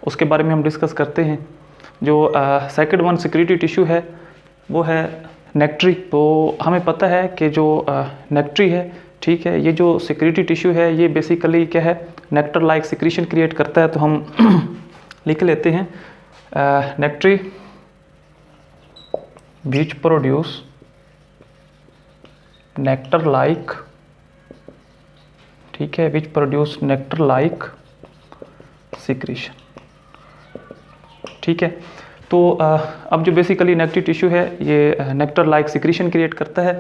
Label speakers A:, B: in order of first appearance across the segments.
A: उसके बारे में हम डिस्कस करते हैं। जो सेकंड वन सिक्रीटरी टिश्यू है वो है नेक्ट्री। तो हमें पता है कि जो नेक्ट्री है, ठीक है, ये जो सिक्रीटरी टिश्यू है ये बेसिकली क्या है, नेक्टर लाइक सिक्रीशन क्रिएट करता है। तो हम लिख लेते हैं नेक्ट्री विच प्रोड्यूस नेक्टर लाइक, ठीक है, which produce nectar like secretion, ठीक है। तो अब जो बेसिकली नेक्ट्री टिश्यू है ये नेक्टर लाइक सिक्रीशन क्रिएट करता है।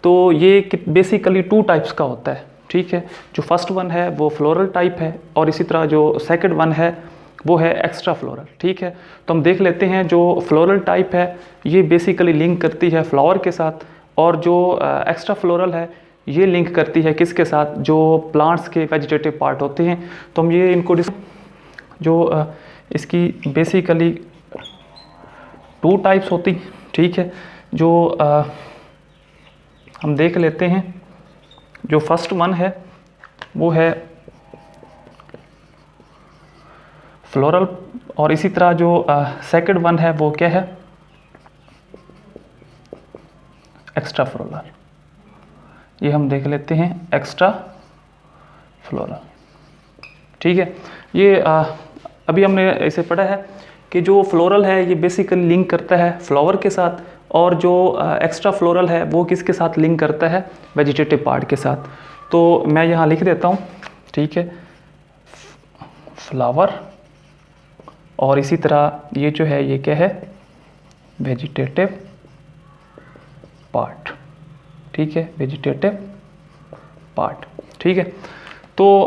A: तो ये बेसिकली 2 टाइप्स का होता है, ठीक है। जो फर्स्ट वन है वो फ्लोरल टाइप है और इसी तरह जो सेकंड वन है वो है एक्स्ट्रा फ्लोरल, ठीक है। तो हम देख लेते हैं जो फ्लोरल टाइप है ये बेसिकली लिंक करती है फ्लावर के साथ, और जो एक्स्ट्रा फ्लोरल है ये लिंक करती है किसके साथ, जो प्लांट्स के वेजिटेटिव पार्ट होते हैं। तो हम ये इनको जो इसकी बेसिकली 2 टाइप्स होती, ठीक है। जो हम देख लेते हैं, जो फर्स्ट वन है वो है फ्लोरल, और इसी तरह जो सेकंड वन है वो क्या है, एक्स्ट्रा फ्लोरल। ये हम देख लेते हैं एक्स्ट्रा फ्लोरल, ठीक है। ये अभी हमने इसे पढ़ा है कि जो फ्लोरल है ये बेसिकली लिंक करता है फ्लावर के साथ, और जो एक्स्ट्रा फ्लोरल है वो किसके साथ लिंक करता है, वेजिटेटिव पार्ट के साथ। तो मैं यहाँ लिख देता हूँ, ठीक है, फ्लावर, और इसी तरह ये जो है ये क्या है, वेजिटेटिव पार्ट, ठीक है, वेजिटेटिव पार्ट, ठीक है। तो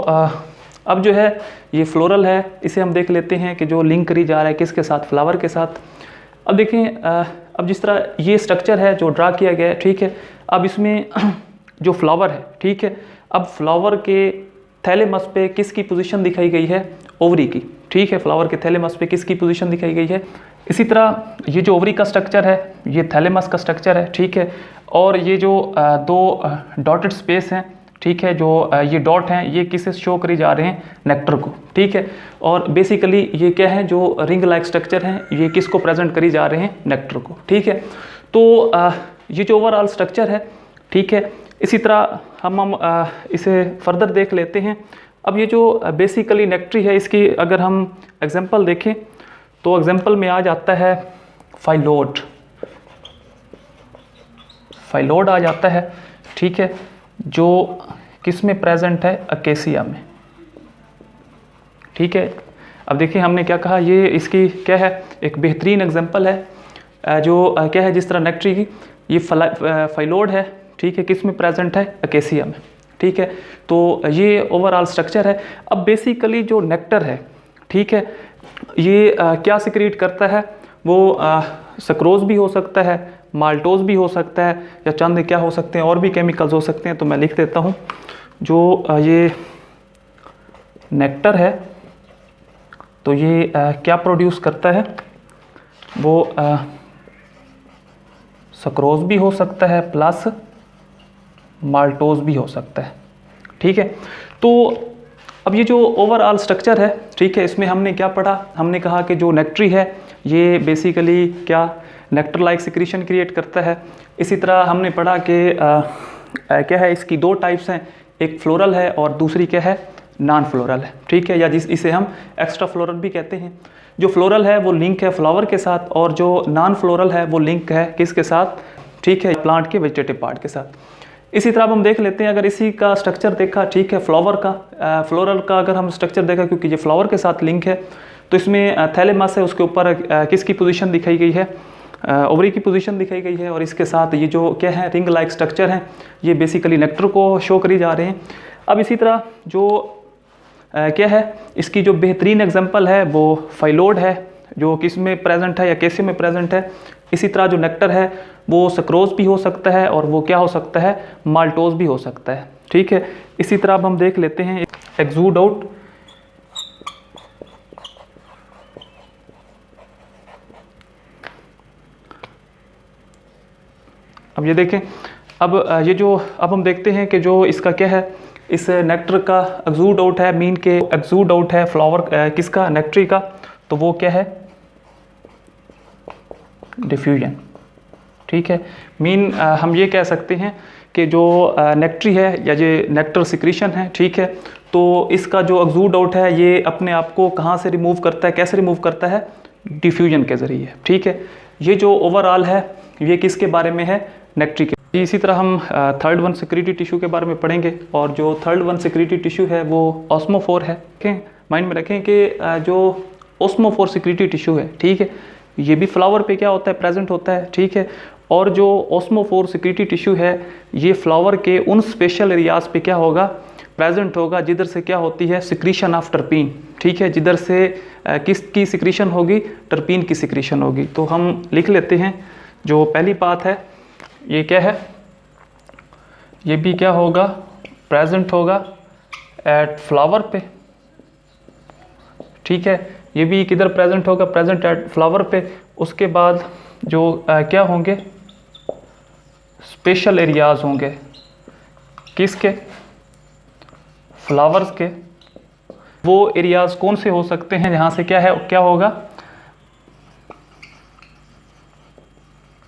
A: अब जो है ये फ्लोरल है, इसे हम देख लेते हैं कि जो लिंक करी जा रहा है किसके साथ, फ्लावर के साथ। अब देखें, अब जिस तरह ये स्ट्रक्चर है जो ड्रा किया गया है, ठीक है। अब इसमें जो फ्लावर है, ठीक है, अब फ्लावर के थैलेमस पे किसकी पोजीशन दिखाई गई है, ओवरी की, ठीक है। फ्लावर के थैलेमस पे किसकी पोजीशन दिखाई गई है। इसी तरह ये जो ओवरी का स्ट्रक्चर है ये थैलेमस का स्ट्रक्चर है, ठीक है। और ये जो 2 डॉटेड स्पेस हैं, ठीक है, जो ये डॉट हैं ये किसे शो करी जा रहे हैं, नेक्टर को, ठीक है। और बेसिकली ये क्या है, जो रिंग लाइक स्ट्रक्चर हैं ये किसको प्रेजेंट करी जा रहे हैं, नेक्टर को, ठीक है। तो ये जो ओवरऑल स्ट्रक्चर है, ठीक है। इसी तरह हम इसे फर्दर देख लेते हैं। अब ये जो बेसिकली नेक्ट्री है इसकी अगर हम एग्जांपल देखें तो एग्जांपल में आ जाता है फाइलोड, फाइलोड आ जाता है, ठीक है, जो किस में प्रेजेंट है, अकेसिया में, ठीक है। अब देखिए हमने क्या कहा, ये इसकी क्या है, एक बेहतरीन एग्जांपल है जो क्या है, जिस तरह नेक्ट्री की ये फाइलोड है, ठीक है, किस में प्रेजेंट है, अकेसिया में, ठीक है। तो ये ओवरऑल स्ट्रक्चर है। अब बेसिकली जो नेक्टर है, ठीक है, ये क्या सिक्रीट करता है, वो सक्रोज भी हो सकता है, माल्टोज भी हो सकता है, या चंद क्या हो सकते हैं और भी केमिकल्स हो सकते हैं। तो मैं लिख देता हूँ, जो ये नेक्टर है तो ये क्या प्रोड्यूस करता है, वो सक्रोज भी हो सकता है प्लस माल्टोज भी हो सकता है, ठीक है। तो अब ये जो ओवरऑल स्ट्रक्चर है, ठीक है, इसमें हमने क्या पढ़ा, हमने कहा कि जो नेक्ट्री है ये बेसिकली क्या, नेक्टर लाइक सिक्रीशन क्रिएट करता है। इसी तरह हमने पढ़ा कि क्या है, इसकी 2 टाइप्स हैं, एक फ्लोरल है और दूसरी क्या है, नॉन फ्लोरल है, ठीक है, या इसे हम एक्स्ट्रा फ्लोरल भी कहते हैं। जो फ्लोरल है वो लिंक है फ्लावर के साथ, और जो नॉन फ्लोरल है वो लिंक है किसके साथ, ठीक है, प्लांट के वेजिटेटिव पार्ट के साथ। इसी तरह हम देख लेते हैं, अगर इसी का स्ट्रक्चर देखा, ठीक है, फ्लावर का फ्लोरल का अगर हम स्ट्रक्चर देखा, क्योंकि ये फ्लावर के साथ लिंक है, तो इसमें थैलेमस है, उसके ऊपर किसकी पोजीशन दिखाई गई है, ओवरी की पोजीशन दिखाई गई है, और इसके साथ ये जो क्या है, रिंग लाइक स्ट्रक्चर हैं, ये बेसिकली नेक्टर को शो करी जा रहे हैं। अब इसी तरह जो क्या है, इसकी जो बेहतरीन एग्जांपल है वो फाइलोड है, जो किस में प्रेजेंट है, या कैसे में प्रेजेंट है। इसी तरह जो नेक्टर है वो सक्रोज भी हो सकता है, और वो क्या हो सकता है, माल्टोज भी हो सकता है, ठीक है। इसी तरह अब हम देख लेते हैं एक्सूड आउट, अब ये देखें, अब ये जो अब हम देखते हैं कि जो इसका क्या है, इस नेक्टर का एक्सूड आउट है, मीन के एक्सूड आउट है फ्लावर किसका, नेक्ट्री का, तो वो क्या है, डिफ्यूजन। ठीक है, मीन हम ये कह सकते हैं कि जो नेक्ट्री है या जो नेक्टर सिक्रीशन है, ठीक है, तो इसका जो एक्सूड आउट है ये अपने आप को कहाँ से रिमूव करता है, कैसे रिमूव करता है, डिफ्यूजन के ज़रिए। ठीक है, ये जो ओवरऑल है ये किसके बारे में है, नेक्ट्री के। इसी तरह हम थर्ड वन सिक्रीटरी टिश्यू के बारे में पढ़ेंगे, और जो थर्ड वन सिक्रीटरी टिश्यू है वो ऑस्मोफोर है। ठीक, माइंड में रखें कि जो ऑस्मोफोर सिक्रीटरी टिश्यू है, ठीक है, ये भी फ्लावर पे क्या होता है, प्रेजेंट होता है। ठीक है, और जो ऑस्मोफोर सिक्रीटरी टिश्यू है ये फ्लावर के उन स्पेशल एरियाज पे क्या होगा, प्रेजेंट होगा जिधर से क्या होती है, सिक्रीशन ऑफ टर्पीन। ठीक है, जिधर से किसकी सिक्रीशन होगी, टर्पीन की सिक्रीशन होगी। तो हम लिख लेते हैं, जो पहली बात है ये क्या है, ये भी क्या होगा, प्रेजेंट होगा एट फ्लावर पे। ठीक है, ये भी किधर प्रेजेंट होगा, प्रेजेंट एट फ्लावर पे। उसके बाद जो क्या होंगे, स्पेशल एरियाज होंगे किसके, फ्लावर्स के। वो एरियाज कौन से हो सकते हैं जहाँ से क्या है, क्या होगा,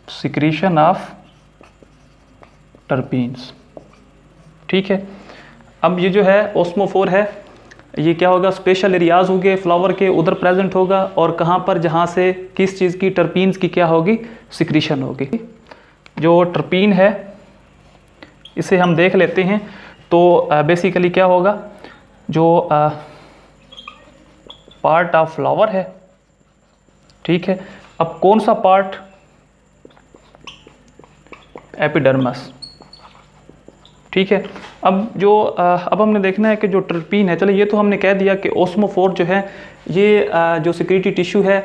A: सिक्रीशन ऑफ टर्पीन्स। ठीक है, अब ये जो है ऑस्मोफोर है, ये क्या होगा, स्पेशल एरियाज होंगे फ्लावर के, उधर प्रेजेंट होगा, और कहाँ पर, जहाँ से किस चीज़ की, टर्पीन्स की क्या होगी, सिक्रीशन होगी। जो टर्पीन है इसे हम देख लेते हैं, तो बेसिकली क्या होगा, जो पार्ट ऑफ फ्लावर है। ठीक है, अब कौन सा पार्ट, एपिडर्मस। ठीक है, अब जो अब हमने देखना है कि जो टर्पीन है, चलो ये तो हमने कह दिया कि ऑस्मोफोर जो है ये जो सिक्रीटरी टिश्यू है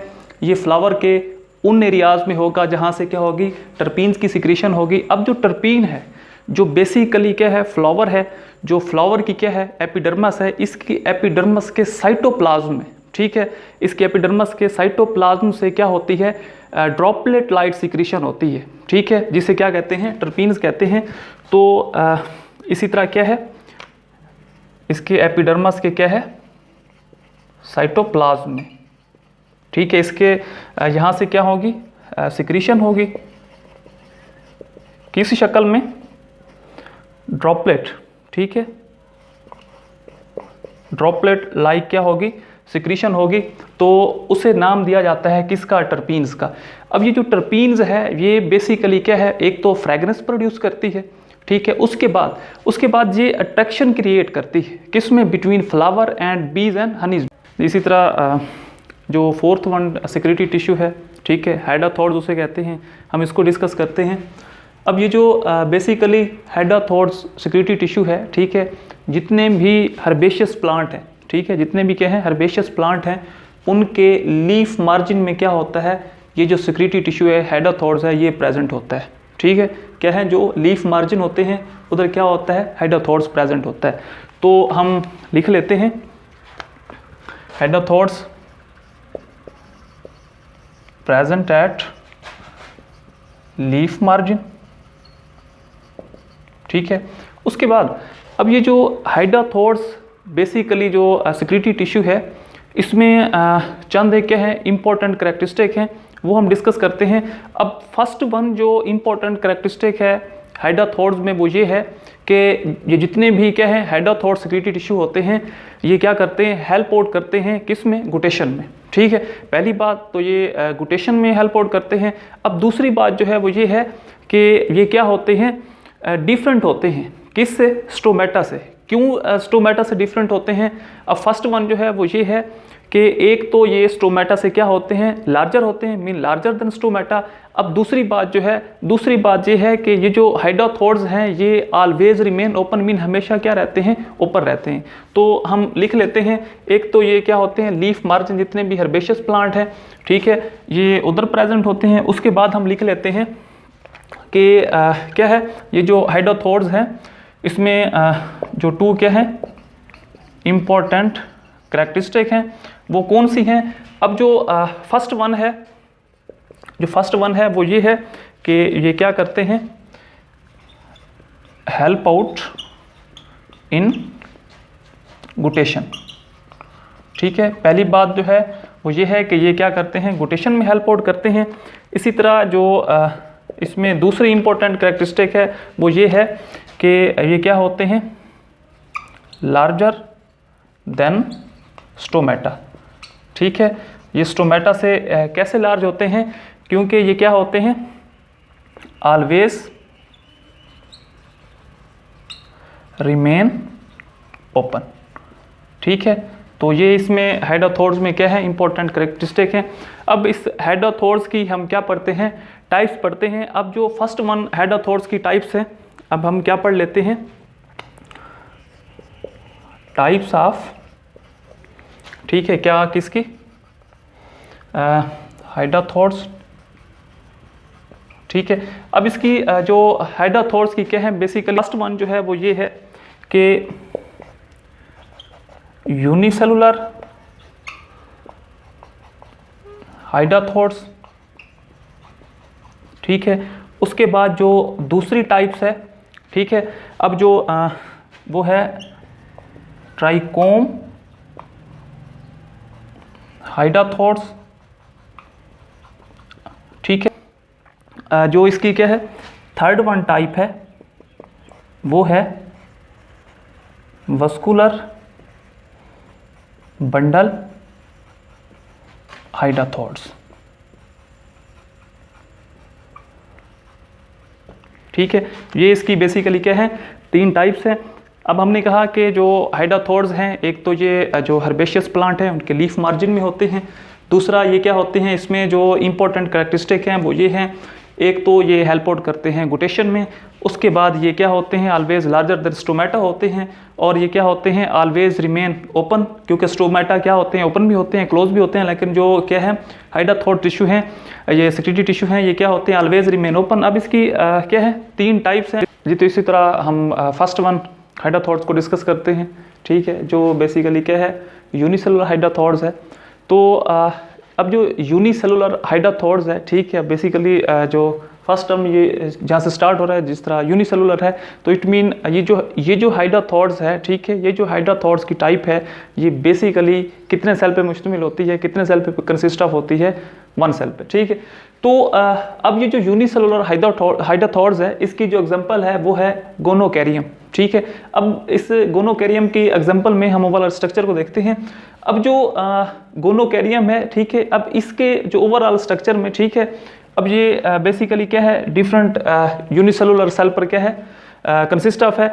A: ये फ्लावर के उन एरियाज में होगा जहाँ से क्या होगी, टर्पीन्स की सिक्रीशन होगी। अब जो टर्पीन है जो बेसिकली क्या है, फ्लावर है, जो फ्लावर की क्या है, एपिडर्मस है, इसकी एपिडर्मस के साइटोप्लाज्म में, ठीक है, इसके एपिडर्मस के साइटोप्लाज्म से क्या होती है, ड्रॉपलेट लाइट सिक्रीशन होती है। ठीक है, जिसे क्या कहते हैं, टर्पीन्स कहते हैं। तो इसी तरह क्या है, इसके एपिडर्मस के क्या है, साइटोप्लाज्म में। ठीक है, इसके यहाँ से क्या होगी, सिक्रीशन होगी, किस शक्ल में, ड्रॉपलेट। ठीक है, ड्रॉपलेट लाइक क्या होगी, सिक्रीशन होगी। तो उसे नाम दिया जाता है किसका, टर्पीन्स का। अब ये जो टर्पीन्स है ये बेसिकली क्या है, एक तो फ्रेगनेंस प्रोड्यूस करती है। ठीक है, उसके बाद ये अट्रैक्शन क्रिएट करती है किसमें, बिटवीन फ्लावर एंड बीज एंड हनीज। इसी तरह जो फोर्थ वन सिक्रीटरी टिश्यू है, ठीक है, हेडाथोर्स उसे कहते हैं, हम इसको डिस्कस करते हैं। अब ये जो बेसिकली हेडाथोर्स सिक्रीटरी टिश्यू है, ठीक है, जितने भी हर्बेशियस प्लांट हैं, ठीक है, जितने भी क्या हैं, हर्बेशियस प्लांट हैं, उनके लीफ मार्जिन में क्या होता है, ये जो सिक्रीटरी टिश्यू है, हेडाथोर्स है, ये प्रेजेंट होता है। ठीक है, क्या है, जो लीफ मार्जिन होते हैं उधर क्या होता है, हेडाथोर्स प्रेजेंट होता है। तो हम लिख लेते हैं, हेडाथोर्स प्रेजेंट एट लीफ मार्जिन। ठीक है, उसके बाद अब ये जो हेडाथोर्स बेसिकली जो सिक्रीटरी टिश्यू है, इसमें चंद एक क्या है, इंपॉर्टेंट कैरेक्टरिस्टिक हैं, वो हम डिस्कस करते हैं। अब फर्स्ट वन जो इंपॉर्टेंट कैरेक्टरिस्टिक है हेडाथोर्स में वो ये है कि ये जितने भी क्या है हेडाथोर्स सिक्रीटरी टिश्यू होते हैं, ये क्या करते हैं, हेल्प आउट करते हैं किस में, गुटेशन में। ठीक है, पहली बात तो ये गुटेशन में हेल्प आउट करते हैं। अब दूसरी बात जो है वो ये है कि ये क्या होते हैं, डिफरेंट होते हैं किससे, स्टोमेटा से। क्यों स्टोमेटा से डिफरेंट होते हैं? अब फर्स्ट वन जो है वो ये है कि एक तो ये स्टोमेटा से क्या होते हैं, लार्जर होते हैं, मीन लार्जर देन स्टोमेटा। अब दूसरी बात ये है कि ये जो हेडाथोर्स हैं ये ऑलवेज रिमेन ओपन, मीन हमेशा क्या रहते हैं, ओपन रहते हैं। तो हम लिख लेते हैं, एक तो ये क्या होते हैं, लीफ मार्जिन जितने भी हर्बेशियस प्लांट हैं, ठीक है, ये उधर प्रेजेंट होते हैं। उसके बाद हम लिख लेते हैं कि क्या है, ये जो हेडाथोर्स हैं इसमें जो टू क्या है इम्पॉर्टेंट कैरेक्टरिस्टिक हैं, वो कौन सी हैं? अब जो फर्स्ट वन है वो ये है कि ये क्या करते हैं, हेल्प आउट इन गुटेशन। ठीक है, पहली बात जो है वो ये है कि ये क्या करते हैं, गुटेशन में हेल्प आउट करते हैं। इसी तरह जो इसमें दूसरी इंपॉर्टेंट कैरेक्टरिस्टिक है वो ये है कि ये क्या होते हैं, लार्जर देन स्टोमेटा। ठीक है, ये स्टोमेटा से कैसे लार्ज होते हैं, क्योंकि ये क्या होते हैं, ऑलवेज रिमेन ओपन। ठीक है, तो ये इसमें हेडोथोर्स में क्या है, इंपॉर्टेंट कैरेक्टरिस्टिक है। अब इस हेडोथोर्स की हम क्या पढ़ते हैं, टाइप्स पढ़ते हैं। अब जो फर्स्ट वन हेडोथोर्स की टाइप्स है, अब हम क्या पढ़ लेते हैं, टाइप्स ऑफ, ठीक है, क्या किसकी, हेडोथोर्स। ठीक है, अब इसकी जो हेडोथोर्स की क्या है, बेसिकली फर्स्ट वन जो है वो ये है कि यूनिसेलुलर हाइडाथोर्स। ठीक है, उसके बाद जो दूसरी टाइप्स है, ठीक है, अब जो वो है ट्राइकोम हाइडाथोर्स। ठीक है, जो इसकी क्या है, थर्ड वन टाइप है वो है वस्कुलर बंडल हाइडाथोर्स। ठीक है, ये इसकी बेसिकली क्या है, तीन टाइप्स हैं। अब हमने कहा कि जो हाइडाथोर्स हैं, एक तो ये जो हर्बेशियस प्लांट है उनके लीफ मार्जिन में होते हैं। दूसरा ये क्या होते हैं, इसमें जो इंपॉर्टेंट कैरेक्टरिस्टिक हैं वो ये हैं, एक तो ये हेल्प आउट करते हैं गुटेशन में। उसके बाद ये क्या होते हैं, ऑलवेज लार्जर देन स्टोमेटा होते हैं। और ये क्या होते हैं, ऑलवेज रिमेन ओपन, क्योंकि स्टोमेटा क्या होते हैं, ओपन भी होते हैं, क्लोज भी होते हैं, लेकिन जो क्या है हाइडाथोर टिश्यू हैं, ये सेक्रेटरी टिश्यू हैं, ये क्या होते हैं, ऑलवेज रिमेन ओपन। अब इसकी क्या है, तीन टाइप्स हैं जी। तो इसी तरह हम फर्स्ट वन हाइडाथोर्स को डिस्कस करते हैं। ठीक है, जो बेसिकली क्या है, यूनिसेलुलर हाइडाथोर्स है। तो अब जो यूनिसेलुलर हाइडाथोर्स है, ठीक है, बेसिकली जो फर्स्ट टर्म ये जहाँ से स्टार्ट हो रहा है, जिस तरह यूनिसेलुलर है, तो इट मीन ये जो हाइडाथोर्स है, ठीक है, ये जो हाइडाथोर्स की टाइप है, ये बेसिकली कितने सेल पे मुश्तमिल होती है, कितने सेल पे कंसिस्ट ऑफ होती है, वन सेल पे। ठीक है, तो अब ये जो यूनिसेलुलर हाइडाथोर्स है, इसकी जो एग्जांपल है वो है गोनोकैरियम। ठीक है, अब इस गोनोकैरियम की एग्जांपल में हम ओवरऑल स्ट्रक्चर को देखते हैं। अब जो गोनोकैरियम है, ठीक है, अब इसके जो ओवरऑल स्ट्रक्चर में, ठीक है, अब ये बेसिकली क्या है, डिफरेंट यूनिसेलुलर सेल पर क्या है, कंसिस्ट ऑफ है।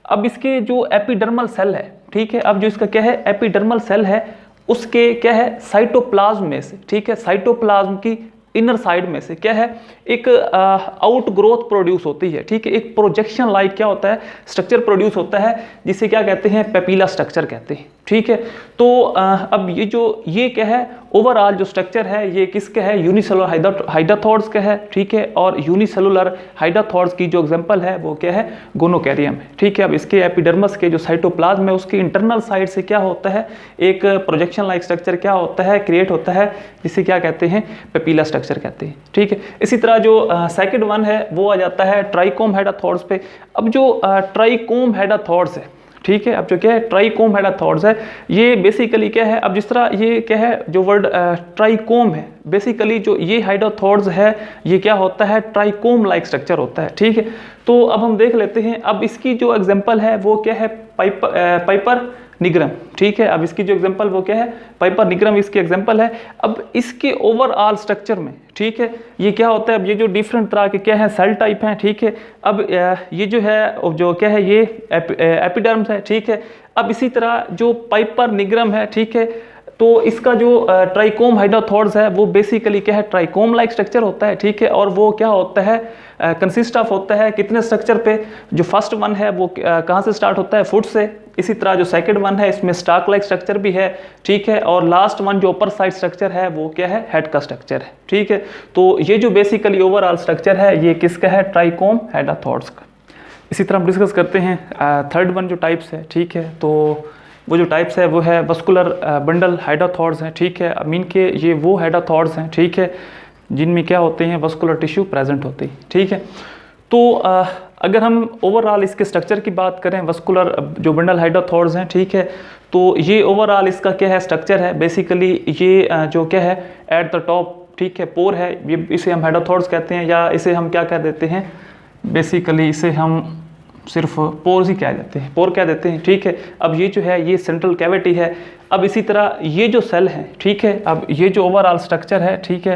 A: अब इसके जो एपिडर्मल सेल है, ठीक है, अब जो इसका क्या है, एपिडर्मल सेल है, उसके क्या है, साइटोप्लाज्म में से, ठीक है, साइटोप्लाज्म की इनर साइड में से क्या है, एक आउट ग्रोथ प्रोड्यूस होती है। ठीक है, एक प्रोजेक्शन लाइक क्या होता है, स्ट्रक्चर प्रोड्यूस होता है, जिसे क्या कहते हैं, पेपिला स्ट्रक्चर कहते हैं। ठीक है, तो अब ये क्या है, ओवरऑल जो स्ट्रक्चर है ये किसका है, यूनिसेलुलर हाइडाथोर्स का है। ठीक है, और यूनिसेलुलर हाइडाथोर्स की जो एग्जांपल है वो क्या है, गोनोकैरियम है। ठीक है, अब इसके एपिडर्मस के जो साइटोप्लाज्म है, उसके इंटरनल साइड से क्या होता है, एक प्रोजेक्शन लाइक स्ट्रक्चर क्या होता है, क्रिएट होता है, जिसे क्या कहते हैं, पेपिला स्ट्रक्चर कहते हैं। ठीक है, इसी तरह जो सेकंड वन है वो आ जाता है ट्राइकोम हाइडाथोर्स पे। अब जो ट्राइकोम हाइडाथोर्स है, ठीक है, अब जो क्या है, ट्राइकोम हाइडाथोर्स है, ये बेसिकली क्या है, अब जिस तरह ये क्या है, जो वर्ड ट्राइकोम है, बेसिकली जो ये हाइडाथोर्स है, ये क्या होता है, ट्राइकोम लाइक स्ट्रक्चर होता है। ठीक है, तो अब हम देख लेते हैं। अब इसकी जो एग्जांपल है वो क्या है, पाइपर निग्रम। ठीक है, अब इसकी जो एग्जांपल वो क्या है, पाइपर निग्रम इसकी एग्जांपल है। अब इसके ओवरऑल स्ट्रक्चर में, ठीक है, ये क्या होता है, अब ये जो डिफरेंट तरह के क्या है, सेल टाइप हैं। ठीक है, अब ये जो है, जो क्या है, ये एपिडर्म्स है। ठीक है, अब इसी तरह जो पाइपर निग्रम है, ठीक है, तो इसका जो ट्राइकोम हाइडाथोर्स है वो बेसिकली क्या है, ट्राइकोम लाइक स्ट्रक्चर होता है। ठीक है, और वो क्या होता है, कंसिस्ट ऑफ होता है कितने स्ट्रक्चर पे, जो फर्स्ट वन है वो कहाँ से स्टार्ट होता है, फुट से। इसी तरह जो सेकंड वन है इसमें स्टाक लाइक स्ट्रक्चर भी है। ठीक है, और लास्ट वन जो अपर साइड स्ट्रक्चर है वो क्या है, हेड का स्ट्रक्चर है। ठीक है, तो ये जो बेसिकली ओवरऑल स्ट्रक्चर है ये किसका है, ट्राइकोम हाइडाथोर्स का। इसी तरह हम डिस्कस करते हैं थर्ड वन जो टाइप्स है। ठीक है, तो वो जो टाइप्स है वो है वस्कुलर बंडल हाइडाथोर्स हैं। ठीक है, मीन के ये वो हाइडाथोर्स हैं, ठीक है, जिनमें क्या होते हैं, वस्कुलर टिश्यू प्रेजेंट होते हैं। ठीक है, तो अगर हम ओवरऑल इसके स्ट्रक्चर की बात करें, वस्कुलर जो बंडल हाइड्रोथोर्स हैं, ठीक है, तो ये ओवरऑल इसका क्या है स्ट्रक्चर है। बेसिकली ये जो क्या है एट द टॉप, ठीक है, पोर है, ये इसे हम हाइड्रोथोर्स कहते हैं, या इसे हम क्या कह देते हैं, बेसिकली इसे हम सिर्फ पोर्स ही कह देते हैं, पोर कह देते हैं, ठीक है। अब ये जो है ये सेंट्रल कैविटी है। अब इसी तरह ये जो सेल हैं, ठीक है, अब ये जो ओवरऑल स्ट्रक्चर है, ठीक है,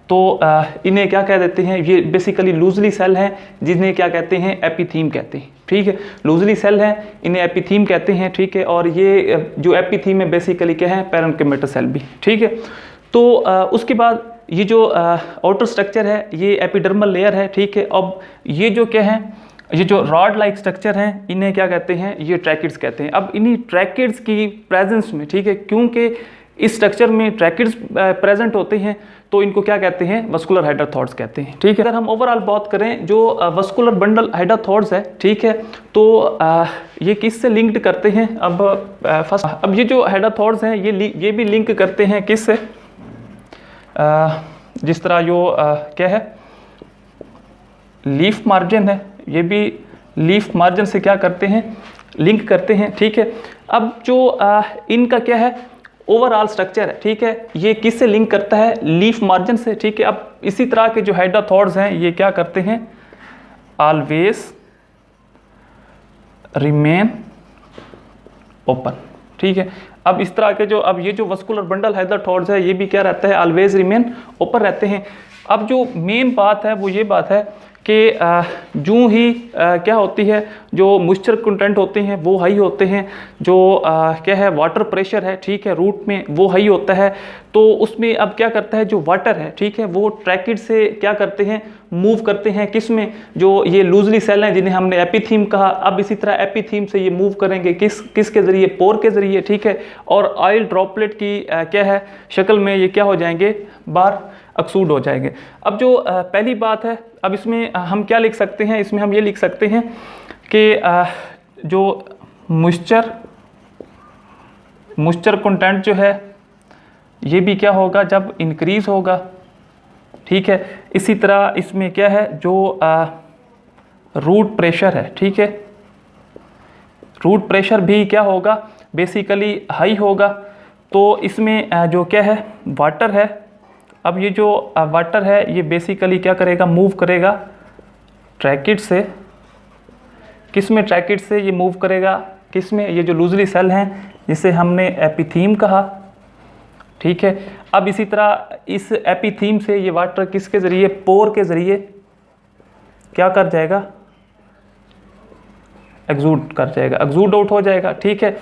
A: तो इन्हें क्या कह देते हैं, ये बेसिकली लूजली सेल हैं जिन्हें क्या कहते हैं, एपिथीम कहते हैं, ठीक है। लूजली सेल हैं, इन्हें एपिथीम कहते हैं, ठीक है। और ये जो एपिथीम है बेसिकली क्या है, पैरेन्किमेटल सेल भी, ठीक है। तो उसके बाद ये जो आउटर स्ट्रक्चर है ये एपिडर्मल लेयर है, ठीक है। अब ये जो क्या है, ये जो रॉड लाइक स्ट्रक्चर हैं, इन्हें क्या कहते हैं, ये ट्रैकिड्स कहते हैं। अब इन्हीं ट्रैकिड्स की प्रेजेंस में, ठीक है, क्योंकि इस स्ट्रक्चर में ट्रैकिड्स प्रेजेंट होते हैं, तो इनको क्या कहते हैं, वस्कुलर हाइड्रोथोर्स कहते हैं, ठीक है। अगर हम ओवरऑल बात करें जो वस्कुलर बंडल हाइड्रोथोर्स है, ठीक है, तो ये किससे लिंक्ड करते हैं। अब फर्स्ट, अब ये जो हाइड्रोथोर्स हैं ये भी लिंक करते हैं किससे, जिस तरह जो क्या है लीफ मार्जिन है, ये भी लीफ मार्जिन से क्या करते हैं, लिंक करते हैं, ठीक है। अब जो इनका क्या है ओवरऑल स्ट्रक्चर है, ठीक है, ये किससे लिंक करता है, लीफ मार्जिन से, ठीक है। अब इसी तरह के जो हाइड्रोथोर्स हैं ये क्या करते हैं, ऑलवेज रिमेन ओपन, ठीक है। अब इस तरह के जो, अब ये जो वस्कुलर बंडल हाइड्रोथोर्स है ये भी क्या रहता है, ऑलवेज रिमेन ओपन रहते हैं। अब जो मेन बात है वो ये बात है कि जो ही क्या होती है, जो मॉइस्चर कंटेंट होते हैं वो हाई होते हैं, जो क्या है वाटर प्रेशर है, ठीक है, रूट में वो हाई होता है। तो उसमें अब क्या करता है, जो वाटर है, ठीक है, वो ट्रैकिड से क्या करते हैं, मूव करते हैं किस में, जो ये लूजली सेल हैं जिन्हें हमने एपिथीम कहा। अब इसी तरह एपिथीम से ये मूव करेंगे किस के ज़रिए, पोर के ज़रिए, ठीक है। और ऑयल ड्रॉपलेट की क्या है शक्ल में ये क्या हो जाएंगे, बाहर एक्सूड हो जाएंगे। अब जो पहली बात है, अब इसमें हम क्या लिख सकते हैं, इसमें हम ये लिख सकते हैं कि जो मॉइस्चर कंटेंट जो है ये भी क्या होगा, जब इंक्रीज होगा, ठीक है। इसी तरह इसमें क्या है, जो रूट प्रेशर है, ठीक है, रूट प्रेशर भी क्या होगा, बेसिकली हाई होगा। तो इसमें जो क्या है वाटर है, अब ये जो वाटर है ये बेसिकली क्या करेगा, मूव करेगा ट्रैकिड से, किस में, ट्रैकिड से ये मूव करेगा किस में, ये जो लूजली सेल हैं जिसे हमने एपिथीम कहा, ठीक है। अब इसी तरह इस एपिथीम से ये वाटर किसके ज़रिए, पोर के ज़रिए क्या कर जाएगा, एक्सूड कर जाएगा, एक्सूड आउट हो जाएगा, ठीक है।